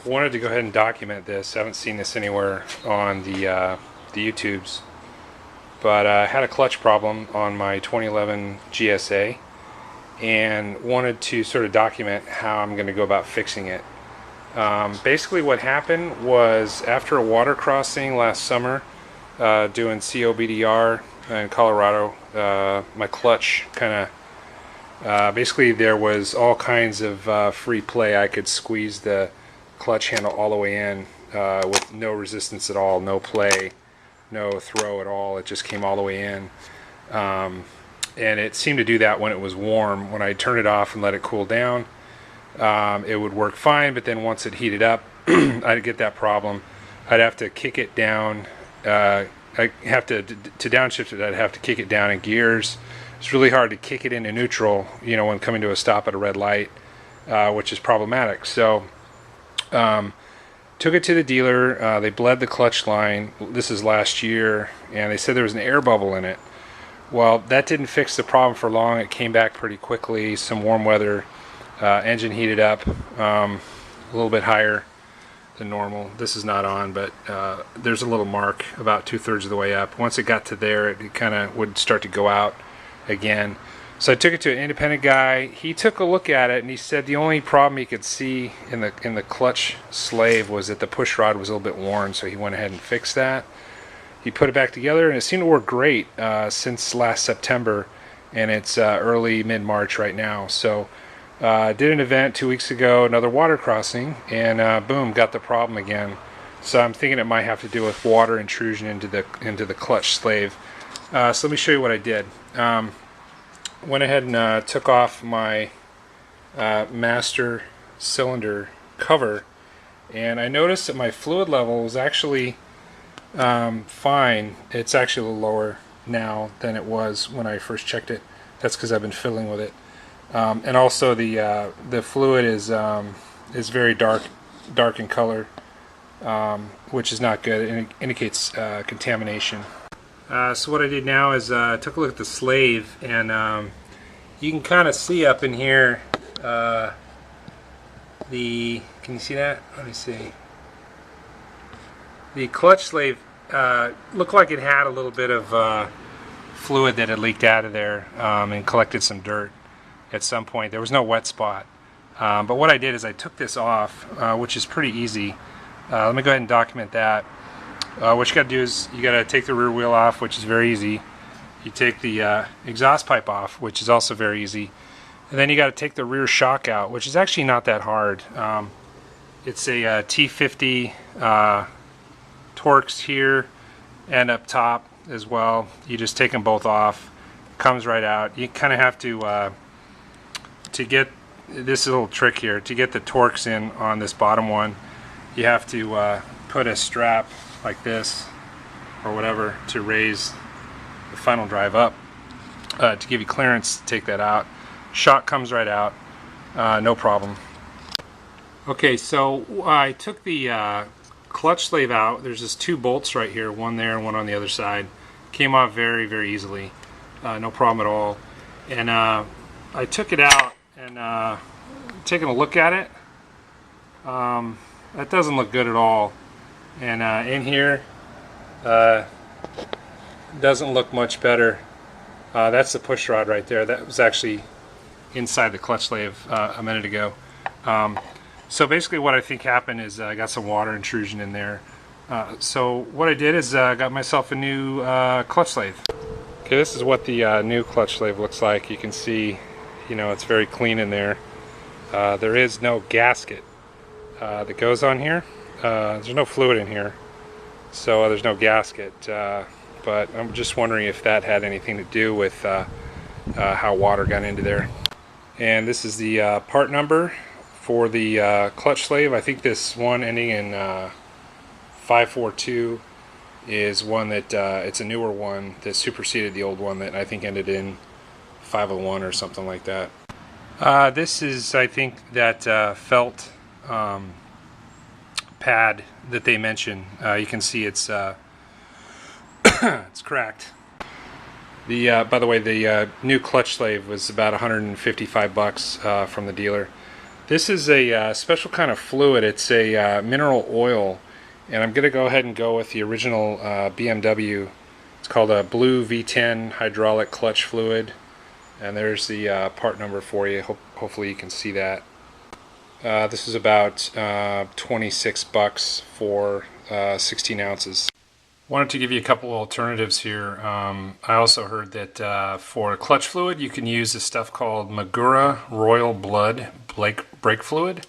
Wanted to go ahead and document this. I haven't seen this anywhere on the YouTubes, but I had a clutch problem on my 2011 GSA and wanted to sort of document how I'm going to go about fixing it. Basically what happened was, after a water crossing last summer, doing COBDR in Colorado, my clutch kind of basically there was all kinds of free play. I could squeeze the clutch handle all the way in with no resistance at all, no play, no throw at all. It just came all the way in, and it seemed to do that when it was warm. When I turned it off and let it cool down, it would work fine, but then once it heated up, I'd get that problem. I'd have to kick it down. I have to downshift it. I'd have to kick it down in gears. It's really hard to kick it into neutral, when coming to a stop at a red light, which is problematic. So took it to the dealer. They bled the clutch line. This is last year, and they said there was an air bubble in it. Well, that didn't fix the problem for long. It came back pretty quickly. Some warm weather, engine heated up a little bit higher than normal. This is not on, but there's a little mark about 2/3 of the way up. Once it got to there, it kind of would start to go out again. So I took it to an independent guy. He took a look at it, and he said the only problem he could see in the clutch slave was that the push rod was a little bit worn. So he went ahead and fixed that. He put it back together, and it seemed to work great since last September, and it's early mid-March right now. So did an event 2 weeks ago, another water crossing, and boom, got the problem again. So I'm thinking it might have to do with water intrusion into the clutch slave. So let me show you what I did. Went ahead and took off my master cylinder cover, and I noticed that my fluid level was actually fine. It's actually a little lower now than it was when I first checked it. That's because I've been fiddling with it. And also the fluid is very dark in color, which is not good. It indicates contamination. So what I did now is I took a look at the slave, and you can kind of see up in here can you see that? Let me see. The clutch slave looked like it had a little bit of fluid that had leaked out of there and collected some dirt at some point. There was no wet spot. But what I did is I took this off, which is pretty easy. Let me go ahead and document that. What you got to do is you got to take the rear wheel off, which is very easy. You take the exhaust pipe off, which is also very easy. And then you got to take the rear shock out, which is actually not that hard. It's a T50 Torx here and up top as well. You just take them both off. Comes right out. You kind of have to get this little trick here. To get the Torx in on this bottom one, you have to put a strap like this or whatever to raise the final drive up to give you clearance to take that out. Shock comes right out, no problem. Okay, so I took the clutch slave out. There's just two bolts right here, one there and one on the other side. Came off very, very easily, no problem at all. And I took it out and taking a look at it. That doesn't look good at all. And in here, doesn't look much better. That's the push rod right there. That was actually inside the clutch slave a minute ago. So basically what I think happened is I got some water intrusion in there. So what I did is I got myself a new clutch slave. Okay, this is what the new clutch slave looks like. You can see, it's very clean in there. There is no gasket that goes on here. There's no fluid in here, so there's no gasket. But I'm just wondering if that had anything to do with how water got into there. And this is the part number for the clutch slave. I think this one ending in 542 is one that it's a newer one that superseded the old one that I think ended in 501 or something like that. This is, I think, that felt pad that they mention. You can see it's it's cracked. By the way, the new clutch slave was about $155 from the dealer. This is a special kind of fluid. It's a mineral oil, and I'm going to go ahead and go with the original BMW. It's called a Blue V10 hydraulic clutch fluid, and there's the part number for you. Hopefully you can see that. This is about 26 bucks for 16 ounces. Wanted to give you a couple alternatives here. I also heard that for clutch fluid you can use this stuff called Magura Royal Blood brake fluid.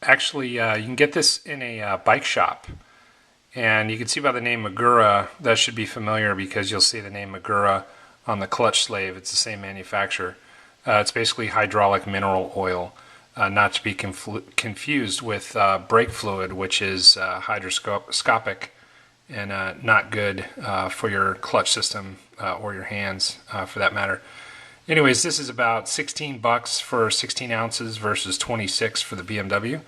Actually, you can get this in a bike shop, and you can see by the name Magura that should be familiar because you'll see the name Magura on the clutch slave. It's the same manufacturer. It's basically hydraulic mineral oil. Not to be confused with brake fluid, which is hydroscopic and not good for your clutch system or your hands for that matter. Anyways, this is about 16 bucks for 16 ounces versus 26 for the BMW.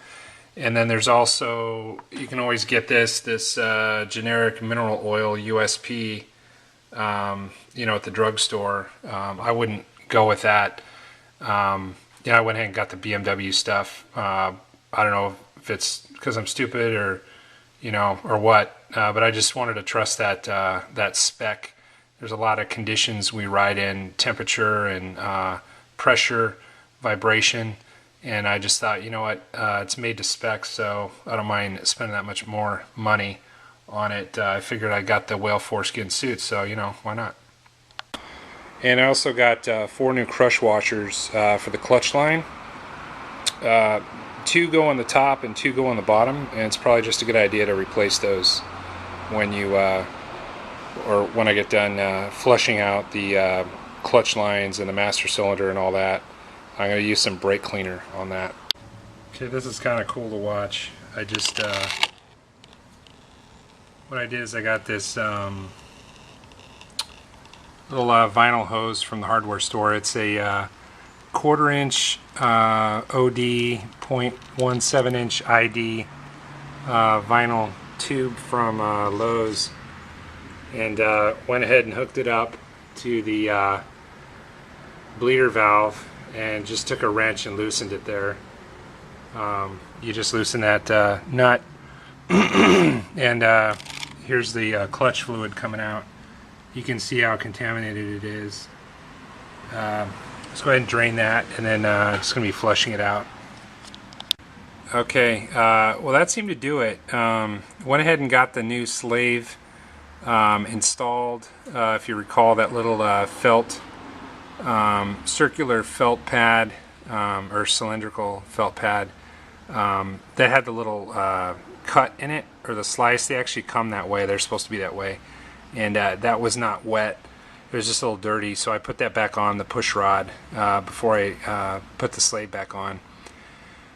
And then there's also, you can always get this generic mineral oil USP, at the drugstore. I wouldn't go with that. I went ahead and got the BMW stuff. I don't know if it's because I'm stupid or what, but I just wanted to trust that spec. There's a lot of conditions we ride in: temperature and pressure, vibration, and I just thought, it's made to spec, so I don't mind spending that much more money on it. I figured I got the whale foreskin suit, so why not? And I also got 4 new crush washers for the clutch line. 2 go on the top and 2 go on the bottom, and it's probably just a good idea to replace those when you or when I get done flushing out the clutch lines and the master cylinder and all that. I'm going to use some brake cleaner on that. Okay, this is kind of cool to watch. I just what I did is I got this little vinyl hose from the hardware store. It's a 1/4 inch OD 0.17 inch ID vinyl tube from Lowe's, and went ahead and hooked it up to the bleeder valve and just took a wrench and loosened it there. You just loosen that nut and here's the clutch fluid coming out. You can see how contaminated it is. Let's go ahead and drain that, and then just going to be flushing it out. Okay, well that seemed to do it. Went ahead and got the new slave installed. If you recall that little felt, circular felt pad, or cylindrical felt pad, that had the little cut in it, or the slice. They actually come that way. They're supposed to be that way. And that was not wet. It was just a little dirty, so I put that back on the push rod before I put the slave back on.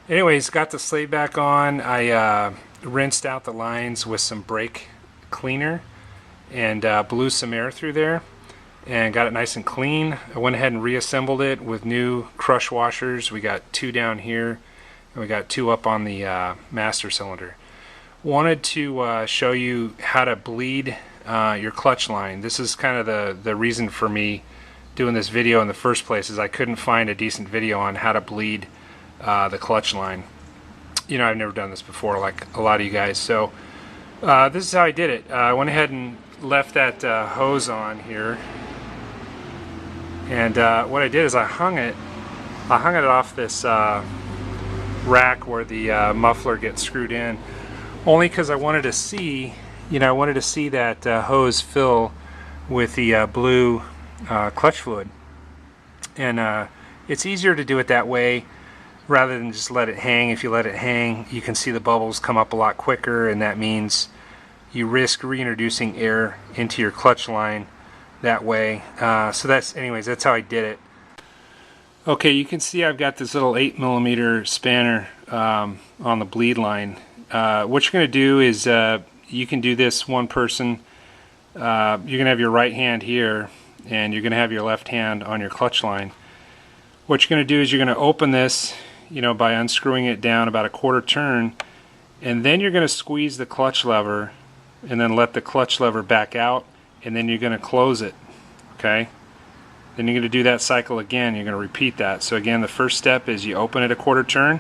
Anyways, got the slave back on. I rinsed out the lines with some brake cleaner and blew some air through there and got it nice and clean. I went ahead and reassembled it with new crush washers. We got 2 down here, and we got 2 up on the master cylinder. Wanted to show you how to bleed your clutch line. This is kind of the reason for me doing this video in the first place, is I couldn't find a decent video on how to bleed the clutch line. I've never done this before like a lot of you guys, so this is how I did it. I went ahead and left that hose on here, and what I did is I hung it off this rack where the muffler gets screwed in, only because I wanted to see that hose fill with the blue clutch fluid, and it's easier to do it that way rather than just let it hang. If you let it hang, you can see the bubbles come up a lot quicker, and that means you risk reintroducing air into your clutch line that way. So that's how I did it. Okay, you can see I've got this little 8mm spanner on the bleed line. What you're going to do is you can do this one person. You're going to have your right hand here, and you're going to have your left hand on your clutch line. What you're going to do is you're going to open this, by unscrewing it down about a 1/4 turn, and then you're going to squeeze the clutch lever, and then let the clutch lever back out, and then you're going to close it. Okay? Then you're going to do that cycle again. You're going to repeat that. So again, the first step is you open it a quarter turn,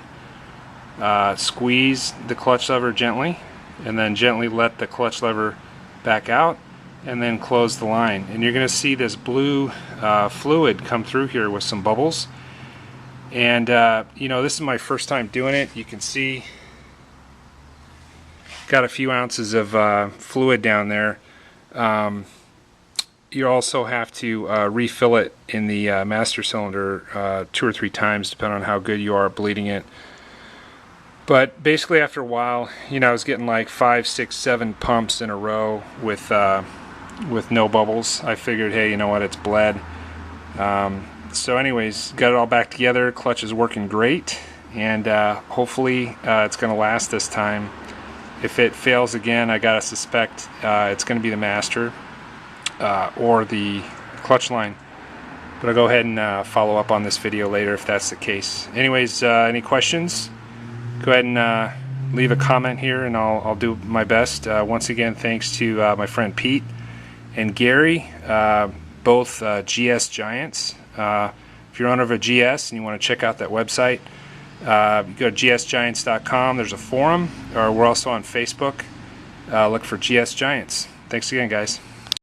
squeeze the clutch lever gently, and then gently let the clutch lever back out, and then close the line. And you're going to see this blue fluid come through here with some bubbles. And you know, this is my first time doing it. You can see got a few ounces of fluid down there. You also have to refill it in the master cylinder 2 or 3 times, depending on how good you are at bleeding it. But basically, after a while, you know, I was getting like 5, 6, 7 pumps in a row with no bubbles. I figured, hey, you know what, it's bled. So anyways, got it all back together. Clutch is working great, and hopefully it's going to last this time. If it fails again, I gotta suspect it's going to be the master or the clutch line. But I'll go ahead and follow up on this video later if that's the case. Anyways, any questions? Go ahead and leave a comment here, and I'll do my best. Once again, thanks to my friend Pete and Gary, both GS Giants. If you're owner of a GS and you want to check out that website, you go to gsgiants.com. There's a forum, or we're also on Facebook. Look for GS Giants. Thanks again, guys.